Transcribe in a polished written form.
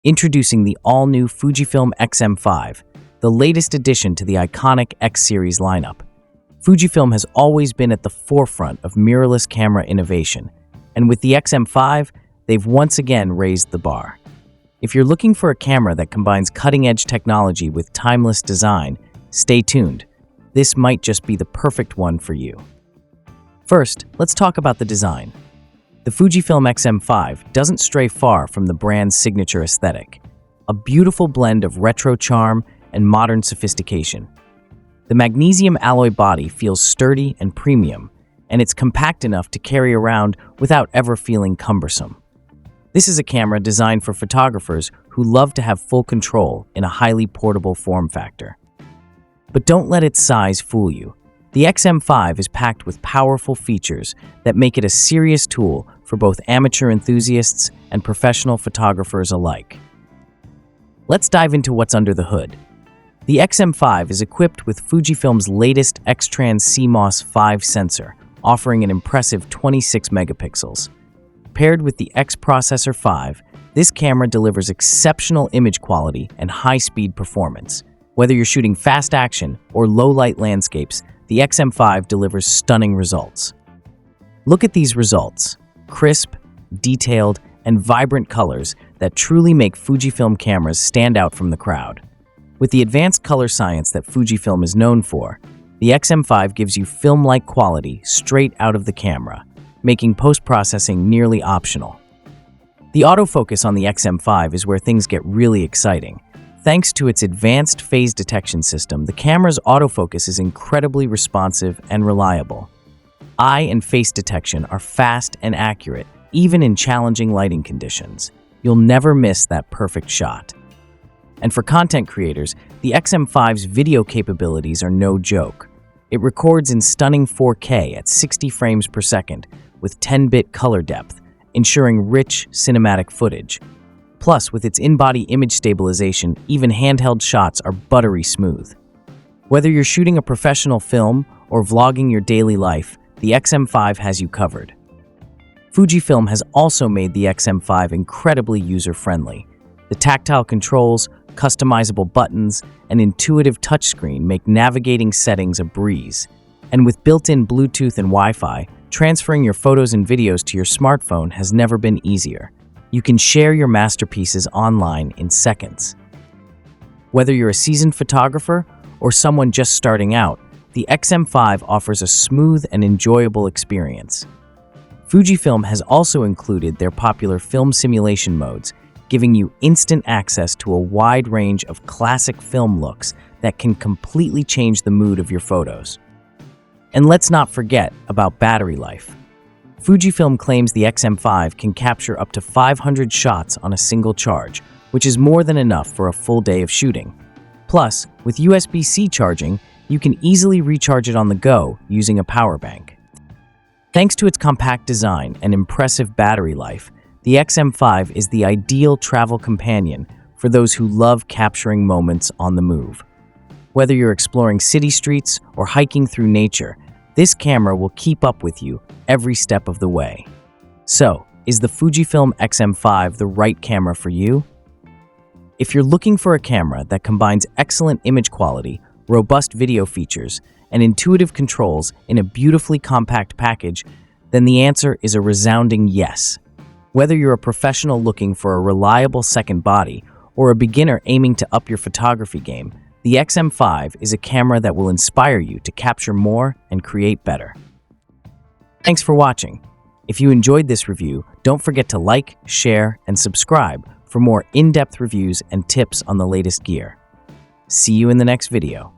Introducing the all-new Fujifilm X-M5, the latest addition to the iconic X-series lineup. Fujifilm has always been at the forefront of mirrorless camera innovation, and with the X-M5, they've once again raised the bar. If you're looking for a camera that combines cutting-edge technology with timeless design, stay tuned. This might just be the perfect one for you. First, let's talk about the design. The Fujifilm X-M5 doesn't stray far from the brand's signature aesthetic, a beautiful blend of retro charm and modern sophistication. The magnesium alloy body feels sturdy and premium, and it's compact enough to carry around without ever feeling cumbersome. This is a camera designed for photographers who love to have full control in a highly portable form factor. But don't let its size fool you. The X-M5 is packed with powerful features that make it a serious tool for both amateur enthusiasts and professional photographers alike. Let's dive into what's under the hood. The X-M5 is equipped with Fujifilm's latest X-Trans CMOS 5 sensor, offering an impressive 26 megapixels. Paired with the X Processor 5, this camera delivers exceptional image quality and high-speed performance. Whether you're shooting fast action or low-light landscapes, the X-M5 delivers stunning results. Look at these results: crisp, detailed, and vibrant colors that truly make Fujifilm cameras stand out from the crowd. With the advanced color science that Fujifilm is known for, the X-M5 gives you film-like quality straight out of the camera, making post-processing nearly optional. The autofocus on the X-M5 is where things get really exciting. Thanks to its advanced phase detection system, the camera's autofocus is incredibly responsive and reliable. Eye and face detection are fast and accurate, even in challenging lighting conditions. You'll never miss that perfect shot. And for content creators, the X-M5's video capabilities are no joke. It records in stunning 4K at 60 frames per second with 10-bit color depth, ensuring rich cinematic footage. Plus, with its in-body image stabilization, even handheld shots are buttery smooth. Whether you're shooting a professional film or vlogging your daily life, the X-M5 has you covered. Fujifilm has also made the X-M5 incredibly user-friendly. The tactile controls, customizable buttons, and intuitive touchscreen make navigating settings a breeze. And with built-in Bluetooth and Wi-Fi, transferring your photos and videos to your smartphone has never been easier. You can share your masterpieces online in seconds. Whether you're a seasoned photographer or someone just starting out, the X-M5 offers a smooth and enjoyable experience. Fujifilm has also included their popular film simulation modes, giving you instant access to a wide range of classic film looks that can completely change the mood of your photos. And let's not forget about battery life. Fujifilm claims the X-M5 can capture up to 500 shots on a single charge, which is more than enough for a full day of shooting. Plus, with USB-C charging, you can easily recharge it on the go using a power bank. Thanks to its compact design and impressive battery life, the X-M5 is the ideal travel companion for those who love capturing moments on the move. Whether you're exploring city streets or hiking through nature, this camera will keep up with you every step of the way. So, is the Fujifilm X-M5 the right camera for you? If you're looking for a camera that combines excellent image quality, robust video features, and intuitive controls in a beautifully compact package, then the answer is a resounding yes. Whether you're a professional looking for a reliable second body or a beginner aiming to up your photography game, the X-M5 is a camera that will inspire you to capture more and create better. Thanks for watching. If you enjoyed this review, don't forget to like, share, and subscribe for more in-depth reviews and tips on the latest gear. See you in the next video.